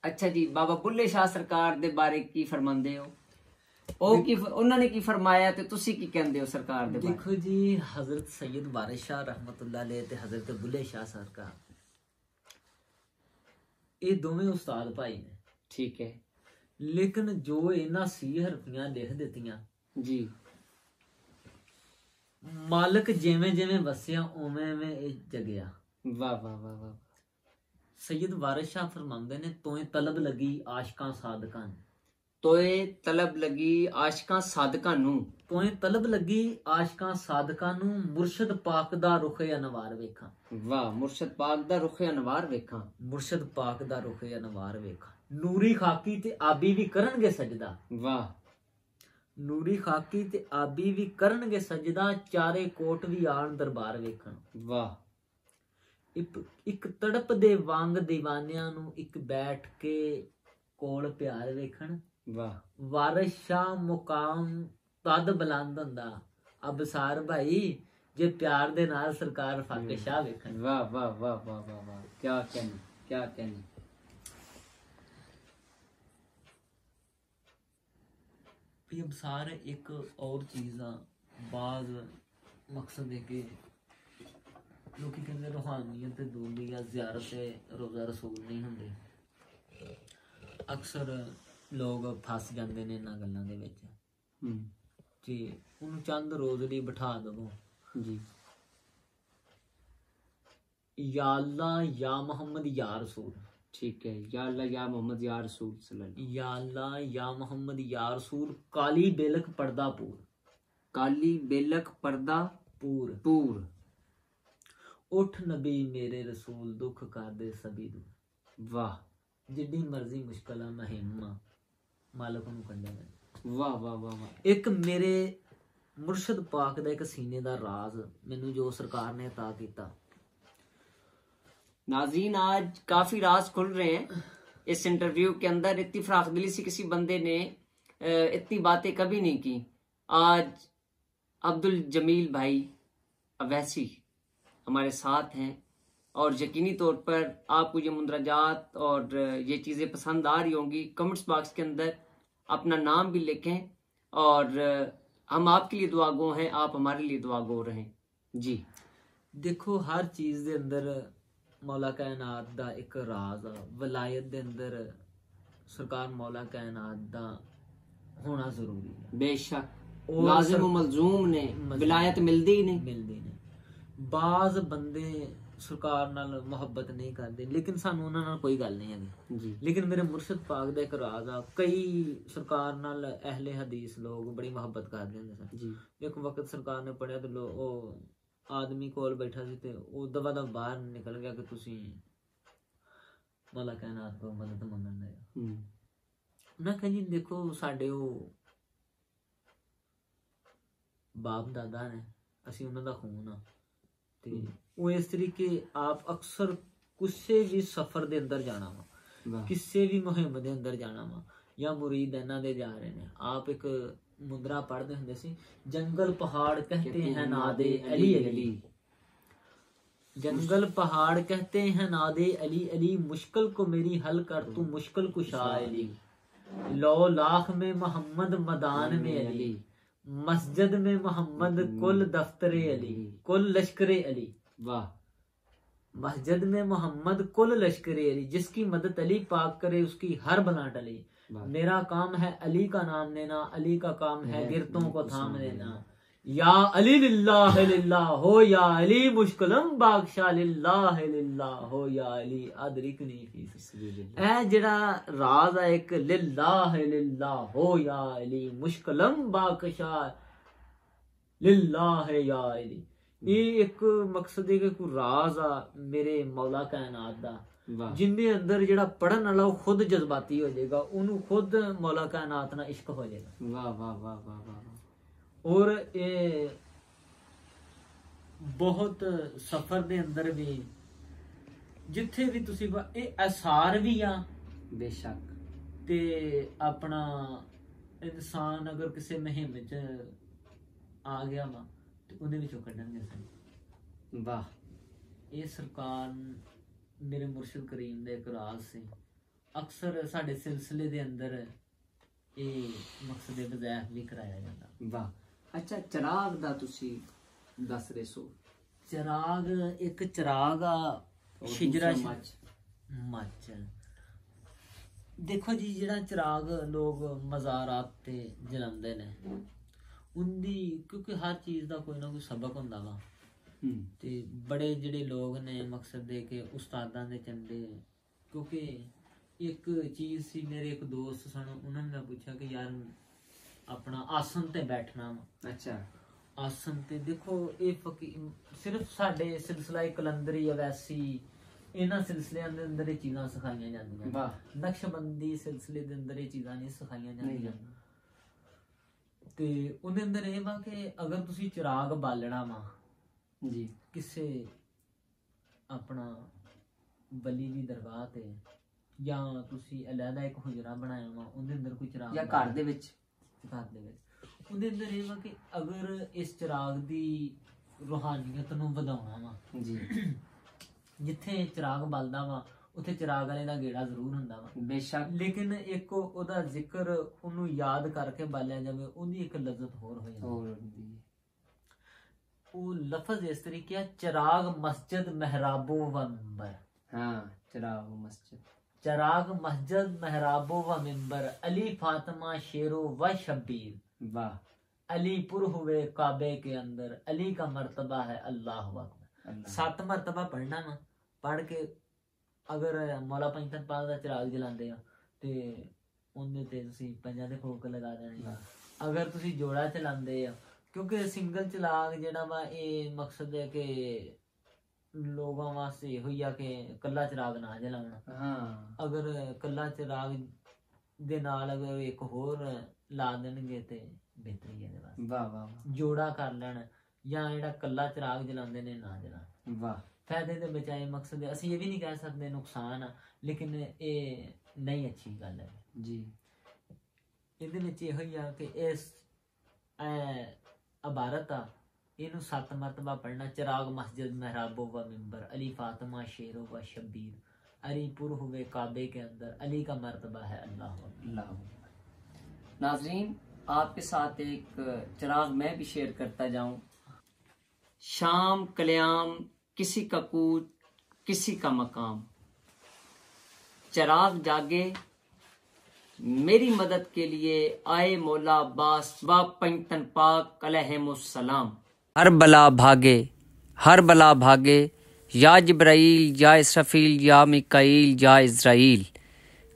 अच्छा जी, बाबा बुल्ले शाह सरकार दे बारे की फरमांदे हो? ਉਹ ਕੀ ਉਹਨਾਂ ਨੇ ਕੀ ਫਰਮਾਇਆ ਤੇ ਤੁਸੀਂ ਕੀ ਕਹਿੰਦੇ ਹੋ ਸਰਕਾਰ ਦੇ ਬਾਰੇ? देखो जी, हजरत सैयद वारिस शाह रहमतुल्लाह अलैह ते हजरत बुल्ले शाह सरकार ये दोवें उस्ताद भाई ने। ठीक है। लेकिन जो इन्हां सी हरफियां लिख दित्तियां जी, मालिक जिवें जिवें वसिया उवें उवें ये जगिया। वाह वाह वाह वाह। सैयद वारिस शाह फरमांदे ने तोए तलब लगी आशिकां सादकां नूं, तोए तलब लगी आशिकां सादकां नूं, तोए तलब लगी आशिकां सादकां नूं, मुर्शद पाक दा रुखे अनवार वेखां। वाह, मुर्शद पाक दा रुखे अनवार वेखां, मुर्शद पाक दा रुखे अनवार वेखां। नूरी खाकी ते आबी भी करनगे सजदा, वाह, नूरी खाकी ते आबी भी करनगे सजदा, चारे कोट भी आन दरबार वेखण। वाह। एक तड़प दे वांग दीवानियां नूं एक बैठ के कोल प्यार वेखण। वाह, वारिस शाह मुकाम तद बुलंद हुंदा अबसार भाई जे प्यार दे नाल सरकार फाके शाह वेखण। वाह वाह वाह वाह वाह वाह, क्या कहने, क्या कहने। अबसार एक और चीज़ आ, बाज मकसद है कि लोग कहते रूहानियत दूरी या ज़ियारत रोज़ा रसूल नहीं होंगे। अक्सर लोग फस जाते हैं इन्हां गल्लां दे विच जी। उन्होंने चंद रोज़ लिए बिठा दवो जी, या अल्लाह या मोहम्मद या रसूल। ठीक है। या अल्लाह या मोहम्मद या रसूल सल्लल्लाहु, या अल्लाह या मोहम्मद या रसूल, काली बेलक पर्दा पूर, काली बेलक पर्दा पूर पूर, उठ नबी मेरे रसूल, दुख कर दे सभी दूर। वाह, जिड्डी मर्जी मुश्किल महिमा मालक नूं कढे। वाह वाह वाह वाह। एक मेरे मुर्शद पाक दा एक सीने दा राज मैनू जो सरकार ने अता कीता। नाज़रीन, आज काफी राज खुल रहे हैं इस इंटरव्यू के अंदर। इतनी फराख दिली से किसी बंदे ने इतनी बातें कभी नहीं की। आज अब्दुल जमील भाई अवैसी हमारे साथ हैं और यकीनी तौर पर आपको ये मुंदरजात और ये चीज़ें पसंद आ रही होंगी। कमेंट्स बॉक्स के अंदर अपना नाम भी लिखें और हम आपके लिए दुआ गो हैं, आप हमारे लिए दुआ गो रहें जी। देखो, हर चीज़ दे अंदर मौला कायनात दा एक राज आ। वलायत दे अंदर सरकार मौला कायनात दा होना जरूरी है। बेशक, लाजिम व मलजूम ने विलायत मिलदी ही नहीं। बाज बंदे सरकार नाल मुहब्बत नहीं करते, लेकिन सानू उन्हां नाल कोई गल नहीं है जी। लेकिन मेरे मुर्शद पाक दा एक राज आ, कई सरकार नाल अहले हदीस लोग बड़ी मुहब्बत करदे हुंदे सन जी। एक वक्त सरकार ने पढ़िया तो ओ आदमी कोल बैठा सी ते ओ दवा दा बाहर निकल गया कि तुसी मौला कायनात को मदद मंगण दे। उन्हां कहा जी देखो, साडे ओ बाप दादा ने, असी उन्हां दा खून आ ते ਉਹ ਇਸ ਤਰੀਕੇ ਆਪ ਅਕਸਰ ਕਿਸੇ ਵੀ ਸਫ਼ਰ ਦੇ ਅੰਦਰ ਜਾਣਾ ਵਾ, ਕਿਸੇ ਵੀ ਮੁਹਿੰਮ ਦੇ ਅੰਦਰ ਜਾਣਾ ਵਾ ਜਾਂ ਮੁਰੀਦ ਇਹਨਾਂ ਦੇ ਜਾ ਰਹੇ ਨੇ। ਆਪ ਇੱਕ ਮੁੰਦਰਾ ਪੜ੍ਹਦੇ ਹੁੰਦੇ ਸੀ, जंगल पहाड़ कहते हैं नादे अली अली, जंगल पहाड़ कहते हैं नादे अली अली, मुश्किल को मेरी हल कर तू मुश्किल कुशा अली, लो लाख में मोहम्मद मदान में अली, मस्जिद में मोहम्मद कुल दफ्तर अली, कुल लश्कर अली। वाह। मस्जिद में मोहम्मद कुल लश्कर अली, जिसकी मदद अली पाक करे उसकी हर बला टले। मेरा काम है अली का नाम लेना, अली का काम है गिरतों को थाम लेना। या अली लिल्लाह लिल्लाह हो, या अली मुश्किलम बादशाह लिल्लाह लिल्लाह हो, या अली अदरिकनी फी सबिलिल्लाह। ए जेड़ा राज है एक लिल्लाह लिल्लाह हो, या अली मुश्किलम बादशाह लिल्लाह या अली। ये एक मकसद है कि कोई राज आ मेरे मौला कायनात दा, जिंदे अंदर जेड़ा पढ़न वाला वो खुद जज्बाती हो जाएगा, उन्हें खुद मौला कायनात ना इश्क हो जाएगा। वाह वाह वाह वाह वाह। और ये बहुत सफर दे अंदर भी जिथे भी तुसी ये आसार भी आ बेशक, ते अपना इंसान अगर किसी मुहिम च आ गया वा तो उन्हें विचों कढ़णगे सन। वाह। ये सरकार मेरे मुर्शिद करीम दे एक राज से, ਅਕਸਰ ਸਾਡੇ ਸਿਲਸਿਲੇ ਦੇ ਅੰਦਰ ਇਹ ਮਕਸਦ ਵਜ਼ੈਫ ਵੀ ਕਰਾਇਆ ਜਾਂਦਾ। ਵਾਹ, ਅੱਛਾ ਚਿਰਾਗ ਦਾ ਤੁਸੀਂ ਦੱਸ ਰਹੇ ਸੋ। ਚਿਰਾਗ ਇੱਕ ਚਿਰਾਗ ਆ ਸ਼ਿਜਰਾ ਮੱਚ। ਦੇਖੋ ਜੀ ਜਿਹੜਾ ਚਿਰਾਗ ਲੋਕ ਮਜ਼ਾਰਾਤ ਤੇ ਜਲਾਉਂਦੇ ਨੇ ਉਹਦੀ, ਕਿਉਂਕਿ ਹਰ ਚੀਜ਼ ਦਾ ਕੋਈ ਨਾ ਕੋਈ ਸਬਕ ਹੁੰਦਾ ਵਾ, ਤੇ ਬੜੇ ਜਿਹੜੇ ਲੋਕ ਨੇ ਮਕਸਦ ਦੇ ਕੇ ਉਸਤਾਦਾਂ ਦੇ ਚੰਦੇ, ਕਿਉਂਕਿ ਇੱਕ ਚੀਜ਼ ਸੀ, ਮੇਰੇ ਇੱਕ ਦੋਸਤ ਸਨ, ਉਹਨਾਂ ਨੇ ਪੁੱਛਿਆ ਕਿ ਯਾਰ ਆਪਣਾ ਆਸਨ ਤੇ ਬੈਠਣਾ ਵਾ। ਅੱਛਾ, ਆਸਨ ਤੇ ਦੇਖੋ ਇਹ ਸਿਰਫ ਸਾਡੇ ਸਿਲਸਿਲਾ ਕਲੰਦਰੀ ਅਵੈਸੀ ਇਹਨਾਂ ਸਿਲਸਿਲਿਆਂ ਦੇ ਅੰਦਰ ਇਹ ਚੀਜ਼ਾਂ ਸਿਖਾਈਆਂ ਜਾਂਦੀਆਂ, ਨਕਸ਼ਬੰਦੀ ਸਿਲਸਿਲੇ ਦੇ ਅੰਦਰ ਇਹ ਚੀਜ਼ਾਂ ਨਹੀਂ ਸਿਖਾਈਆਂ ਜਾਂਦੀਆਂ। ਤੇ ਉਹਦੇ ਅੰਦਰ ਇਹ ਵਾ ਕਿ ਅਗਰ ਤੁਸੀਂ ਚਿਰਾਗ ਬਾਲਣਾ ਵਾ ਜੀ ਕਿਸੇ ਆਪਣਾ ਵਲੀ ਦੀ ਦਰਗਾਹ ਤੇ, ਜਾਂ ਤੁਸੀਂ ਅਲੱਗਾ ਇੱਕ ਹੁਜਰਾ ਬਣਾਇਆ ਵਾ ਉਹਦੇ ਅੰਦਰ ਕੋਈ ਚਿਰਾਗ, ਜਾਂ ਘਰ ਦੇ ਵਿੱਚ ਉਹਦੇ ਅੰਦਰ ਇਹ ਵਾ ਕਿ ਅਗਰ ਇਸ ਚਿਰਾਗ ਦੀ ਰੂਹਾਨੀਅਤ ਨੂੰ ਵਧਾਉਣਾ ਵਾ ਜੀ, ਜਿੱਥੇ ਚਿਰਾਗ ਬਲਦਾ ਵਾ ਉੱਥੇ ਚਿਰਾਗ ਵਾਲੇ ਦਾ ਗੇੜਾ ਜ਼ਰੂਰ ਹੁੰਦਾ ਵਾ ਬੇਸ਼ੱਕ, ਲੇਕਿਨ ਇੱਕ ਉਹਦਾ ਜ਼ਿਕਰ ਉਹਨੂੰ ਯਾਦ ਕਰਕੇ ਬਾਲਿਆ ਜਾਵੇ, ਉਹਦੀ ਇੱਕ ਲਜ਼ਤ ਹੋਰ ਹੋ ਜਾਂਦੀ। ਉਹ ਲਫ਼ਜ਼ ਇਸ ਤਰੀਕੇ ਆ, ਚਿਰਾਗ ਮਸਜਿਦ ਮਹਿਰਾਬੋ व मिंबर। हाँ, चिराग मस्जिद, चिराग मस्जिद महराबो व मिंबर, अली फातिमा शेरो व शब्बीर। वाह, अलीपुर हुए काबे के अंदर, अली का मर्तबा है अल्लाह अकबर। 7 मर्तबा पढ़ना ना, पढ़ के अगर मौला पंचतन पाक दा चिराग जलांदे आ ते ਉਹਦੇ ਤੇ ਤੁਸੀਂ ਪੰਜਾਂ ਦੇ ਫੂਕ ਲਗਾ ਦੇਣੇ। ਅਗਰ ਤੁਸੀਂ ਜੋੜਾ ਚਲਾਉਂਦੇ ਆ, ਕਿਉਂਕਿ ਸਿੰਗਲ ਚਿਰਾਗ ਜਿਹੜਾ ਵਾ ਇਹ ਮਕਸਦ ਹੈ ਕਿ ਲੋਕਾਂ ਵਾਸਤੇ ਇਹੋ ਹੀ ਆ ਕਿ ਕੱਲਾ ਚਿਰਾਗ ਨਾ ਜਲਾਉਣਾ। ਅਗਰ ਕੱਲਾ ਚਿਰਾਗ ਦੇ ਨਾਲ ਅਗਰ ਇੱਕ ਹੋਰ ਲਾ ਦੇਣਗੇ ਤੇ ਬਿਹਤਰੀ ਇਹਦੇ ਵਾਸਤੇ। ਵਾਹ ਵਾਹ, ਜੋੜਾ ਕਰ ਲੈਣ, ਜਾਂ ਜਿਹੜਾ ਕੱਲਾ ਚਿਰਾਗ ਜਲਾਉਂਦੇ ਨੇ ਨਾ ਜਲਾਉਣ। ਵਾਹ, ਫਾਇਦੇ ਦੇ ਬਚਾਏ ਮਕਸਦ ਹੈ। ਅਸੀਂ ਇਹ ਵੀ ਨਹੀਂ ਕਹਿ ਸਕਦੇ ਨੁਕਸਾਨ ਆ, ਲੇਕਿਨ ਇਹ ਨਹੀਂ ਅੱਛੀ ਗੱਲ ਹੈ ਜੀ। ਇਹਦੇ ਵਿੱਚ ਇਹੋ ਹੀ ਆ ਕਿ ਇਸ ਇਬਾਰਤ ਆ, ਇਹਨੂੰ 7 ਮਰਤਬਾ ਪੜ੍ਹਨਾ। ਚਿਰਾਗ ਮਸਜਿਦ ਮਹਿਰਾਬੋ व मिंबर, अली फातिमा शेरो व शब्बीर, अलीपुर हुए काबे के अंदर, अली का मर्तबा है अल्लाह। नाज़रीन, आपके साथ एक चिराग मैं भी शेयर करता जाऊं। शाम कल्याम किसी का कूच किसी का मकाम, चिराग जागे मेरी मदद के लिए आए मौला अब्बास व पंचतन पाक अलैहिमुस्सलाम। हर बला भागे या जिब्राइल या इसराफील या मिकाईल या इज़राइल,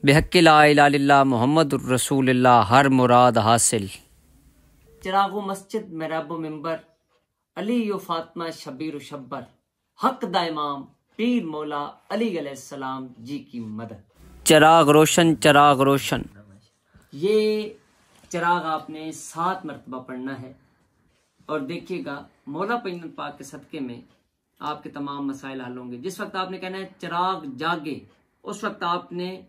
बेहक़्क़ि ला इलाहा इल्लल्लाह मुहम्मदुर रसूलुल्लाह, हर मुराद हासिल। चिरागो मस्जिद महराबो मिंबर, अली यो फातिमा शबीर शब्बर, हक दा इमाम पीर मौला अली अलैहिस्सलाम जी की मदद। चिराग रोशन, चिराग रोशन। ये चिराग आपने 7 मरतबा पढ़ना है, और देखिएगा मौला पंचतन पाक के सदके में आपके तमाम मसाइल हल होंगे। जिस वक्त आपने कहना है चिराग जागे, उस वक्त आपने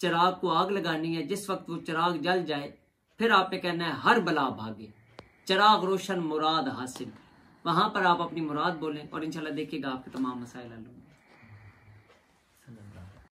चिराग को आग लगानी है। जिस वक्त वो चिराग जल जाए फिर आपने कहना है हर बला भागे, चिराग रोशन मुराद हासिल। वहां पर आप अपनी मुराद बोलें और इंशाल्लाह देखिएगा आपके तमाम मसाइल हल होंगे।